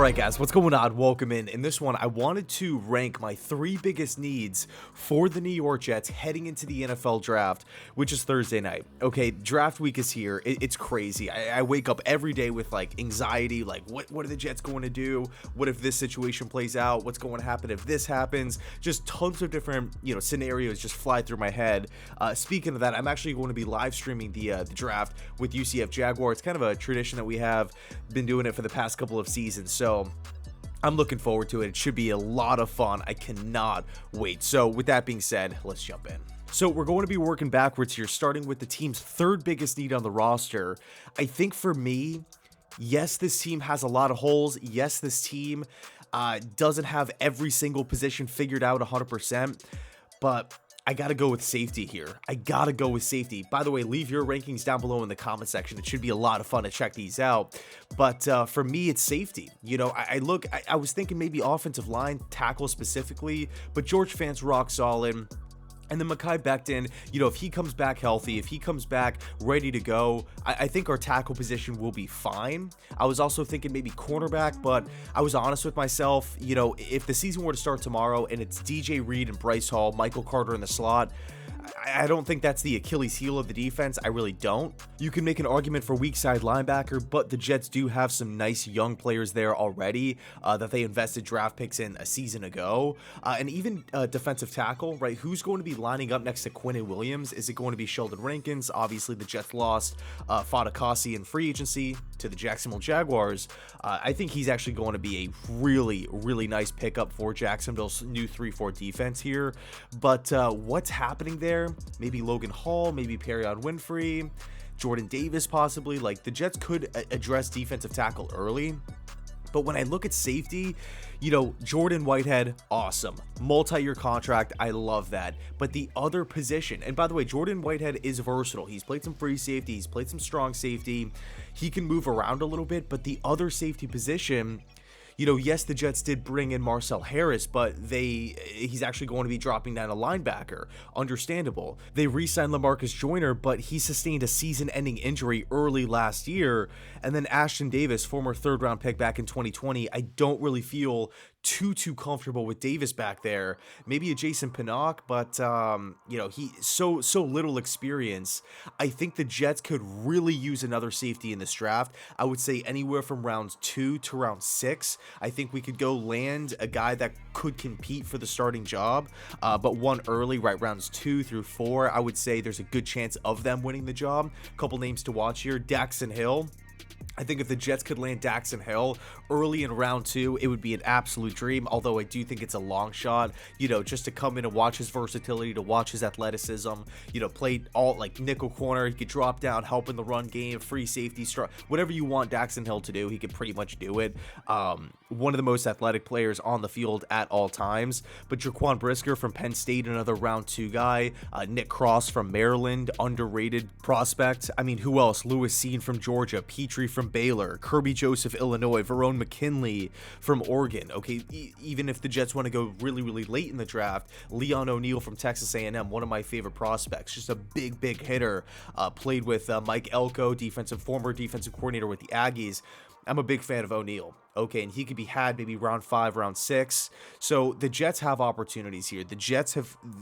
Alright guys, what's going on? Welcome in. In this one, I wanted to rank my 3 biggest needs for the New York Jets heading into the NFL draft, which is Thursday night. Okay, draft week is here. It's crazy. I wake up every day with like anxiety, like what are the Jets going to do? What if this situation plays out? What's going to happen if this happens? Just tons of different, scenarios just fly through my head. Speaking of that, I'm actually going to be live streaming the draft with UCF Jaguar. It's kind of a tradition that we have been doing it for the past couple of seasons. So I'm looking forward to it. It should be a lot of fun. I cannot wait. So with that being said, let's jump in. So we're going to be working backwards here, starting with the team's 3rd biggest need on the roster. I think for me, yes, this team has a lot of holes. Yes, this team doesn't have every single position figured out 100%, but I gotta go with safety here. I gotta go with safety. By the way, leave your rankings down below in the comment section. It should be a lot of fun to check these out. But for me, it's safety. I was thinking maybe offensive line, tackle specifically, but George Fant's rock solid. And then Mekhi Becton, if he comes back healthy, if he comes back ready to go, I think our tackle position will be fine. I was also thinking maybe cornerback, but I was honest with myself. If the season were to start tomorrow and it's DJ Reed and Bryce Hall, Michael Carter in the slot, I don't think that's the Achilles heel of the defense. I really don't. You can make an argument for weak side linebacker, but the Jets do have some nice young players there already that they invested draft picks in a season ago. And even defensive tackle, right? Who's going to be lining up next to Quinnen Williams? Is it going to be Sheldon Rankins? Obviously, the Jets lost Fadakasi in free agency to the Jacksonville Jaguars. I think he's actually going to be a really, really nice pickup for Jacksonville's new 3-4 defense here. But what's happening there? Maybe Logan Hall, maybe Perion Winfrey, Jordan Davis possibly. Like, the Jets could address defensive tackle early. But when I look at safety, Jordan Whitehead, awesome. Multi-year contract, I love that. But the other position, and by the way, Jordan Whitehead is versatile. He's played some free safety, he's played some strong safety. He can move around a little bit, but the other safety position, yes, the Jets did bring in Marcel Harris, but he's actually going to be dropping down a linebacker. Understandable. They re-signed LaMarcus Joyner, but he sustained a season-ending injury early last year. And then Ashton Davis, former 3rd-round pick back in 2020, I don't really feel too comfortable with Davis back there. Maybe a Jason Pinnock, but he so little experience. I think the Jets could really use another safety in this draft. I would say anywhere from rounds 2 to round 6. I think we could go land a guy that could compete for the starting job, but one early, right, rounds 2 through 4. I would say there's a good chance of them winning the job. Couple names to watch here: Daxton Hill. I think if the Jets could land Daxton Hill early in round 2, it would be an absolute dream, although I do think it's a long shot, just to come in and watch his versatility, to watch his athleticism, play all like nickel corner. He could drop down, help in the run game, free safety, whatever you want Daxton Hill to do, he could pretty much do it. One of the most athletic players on the field at all times. But Jaquan Brisker from Penn State, another round 2 guy. Nick Cross from Maryland, underrated prospect. I mean, who else? Lewis Seen from Georgia, Petrie from Baylor, Kirby Joseph, Illinois, Verone McKinley from Oregon. Okay, even if the Jets want to go really, really late in the draft, Leon O'Neal from Texas A&M, one of my favorite prospects, just a big hitter. Played with Mike Elko, former defensive coordinator with the Aggies. I'm a big fan of O'Neal. Okay, and he could be had maybe round 5, round 6. So the Jets have opportunities here. The Jets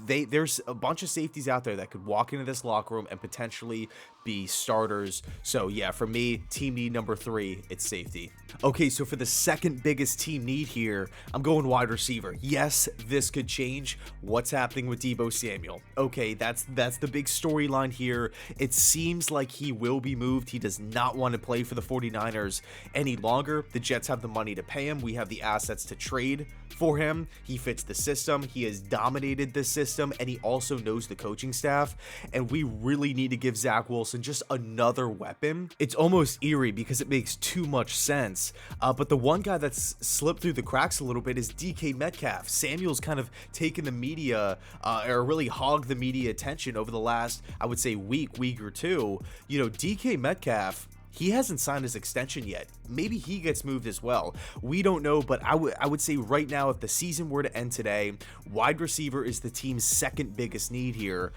there's a bunch of safeties out there that could walk into this locker room and potentially be starters. So yeah, for me, team need number 3, it's safety. Okay, so for the 2nd biggest team need here, I'm going wide receiver. Yes, this could change. What's happening with Deebo Samuel? Okay, that's the big storyline here. It seems like he will be moved. He does not want to play for the 49ers any longer. The Jets have the money to pay him. We have the assets to trade for him. He fits the system. He has dominated this system, and he also knows the coaching staff. And we really need to give Zach Wilson just another weapon. It's almost eerie because it makes too much sense. But the one guy that's slipped through the cracks a little bit is DK Metcalf. Samuel's kind of taken the media, or really hogged the media attention over the last, I would say, week or two. DK Metcalf, he hasn't signed his extension yet. Maybe he gets moved as well. We don't know, but I would say right now, if the season were to end today, wide receiver is the team's 2nd biggest need here.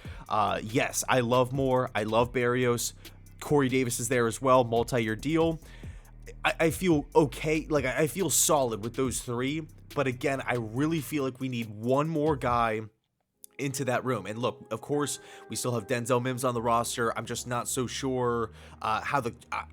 Yes, I love Moore. I love Berrios. Corey Davis is there as well, multi-year deal. I feel okay. Like, I feel solid with those three. But again, I really feel like we need one more guy into that room. And look, of course, we still have Denzel Mims on the roster. I'm just not so sure how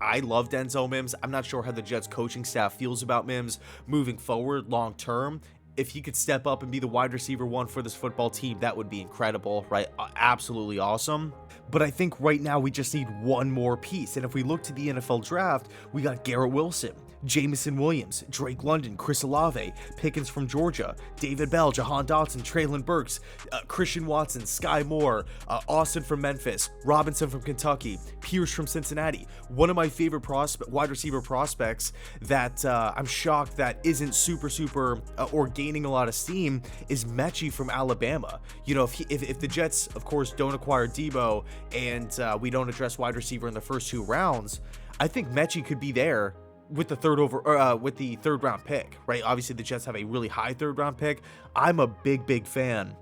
I love Denzel Mims. I'm not sure how the Jets coaching staff feels about Mims moving forward long term. If he could step up and be the wide receiver one for this football team, that would be incredible, right? Absolutely awesome. But I think right now we just need one more piece. And if we look to the NFL draft, we got Garrett Wilson, Jamison Williams, Drake London, Chris Olave, Pickens from Georgia, David Bell, Jahan Dotson, Treylon Burks, Christian Watson, Sky Moore, Austin from Memphis, Robinson from Kentucky, Pierce from Cincinnati. One of my favorite wide receiver prospects that I'm shocked that isn't super or gaining a lot of steam is Mechie from Alabama. You know, if the Jets, of course, don't acquire Debo and we don't address wide receiver in the first 2 rounds, I think Mechie could be there with the third round pick, right? Obviously the Jets have a really high 3rd round pick. I'm a big fan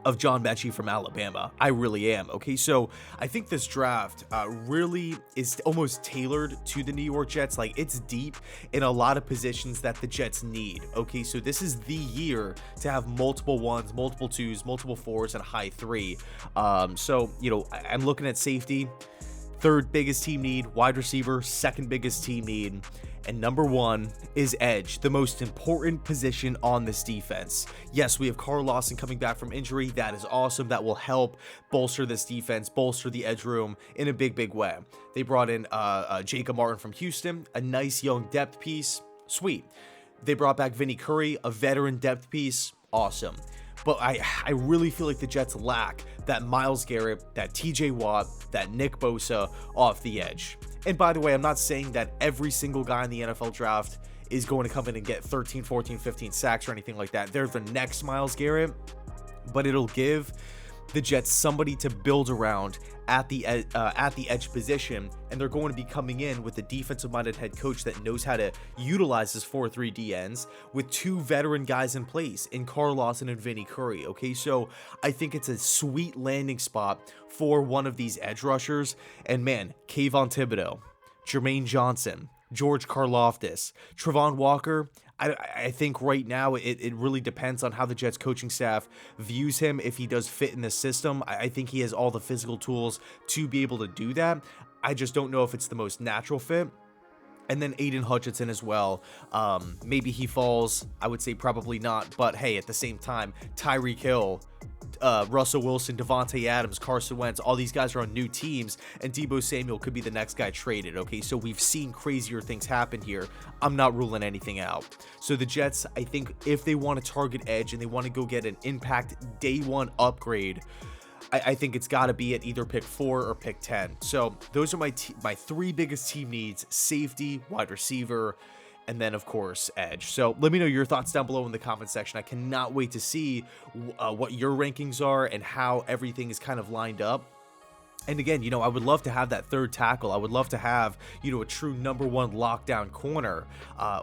of John Mechie from Alabama. I really am. Okay, so I think this draft really is almost tailored to the New York Jets. Like, it's deep in a lot of positions that the Jets need. Okay, so this is the year to have multiple 1s, multiple 2s, multiple 4s, and a high 3. So, you know, I'm looking at safety. 3rd biggest team need, wide receiver, 2nd biggest team need, and number 1 is edge, the most important position on this defense. Yes, we have Carl Lawson coming back from injury. That is awesome. That will help bolster this defense, bolster the edge room in a big way. They brought in Jacob Martin from Houston, a nice young depth piece. Sweet. They brought back Vinny Curry, a veteran depth piece. Awesome. But I really feel like the Jets lack that Myles Garrett, that TJ Watt, that Nick Bosa off the edge. And by the way, I'm not saying that every single guy in the NFL draft is going to come in and get 13, 14, 15 sacks or anything like that. They're the next Myles Garrett, but it'll give the Jets somebody to build around at the edge position, and they're going to be coming in with a defensive-minded head coach that knows how to utilize his 4-3 DNs with 2 veteran guys in place in Carl Lawson and Vinny Curry. Okay, so I think it's a sweet landing spot for one of these edge rushers. And man, Kayvon Thibodeau, Jermaine Johnson, George Karlaftis, Travon Walker. I think right now it really depends on how the Jets coaching staff views him, if he does fit in the system. I think he has all the physical tools to be able to do that. I just don't know if it's the most natural fit. And then Aiden Hutchinson as well. Maybe he falls. I would say probably not. But hey, at the same time, Tyreek Hill, Russell Wilson, Devontae Adams, Carson Wentz, all these guys are on new teams, and Deebo Samuel could be the next guy traded. Okay, so we've seen crazier things happen here. I'm not ruling anything out. So the Jets, I think if they want to target edge and they want to go get an impact day 1 upgrade, I think it's got to be at either pick 4 or pick 10. So those are my 3 biggest team needs: safety, wide receiver, and then, of course, edge. So let me know your thoughts down below in the comment section. I cannot wait to see what your rankings are and how everything is kind of lined up. And again, you know, I would love to have that 3rd tackle. I would love to have, you know, a true number 1 lockdown corner,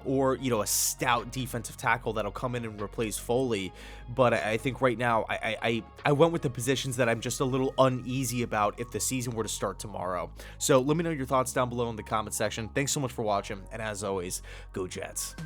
or, you know, a stout defensive tackle that'll come in and replace Foley. But I think right now I went with the positions that I'm just a little uneasy about if the season were to start tomorrow. So let me know your thoughts down below in the comment section. Thanks so much for watching. And as always, go Jets.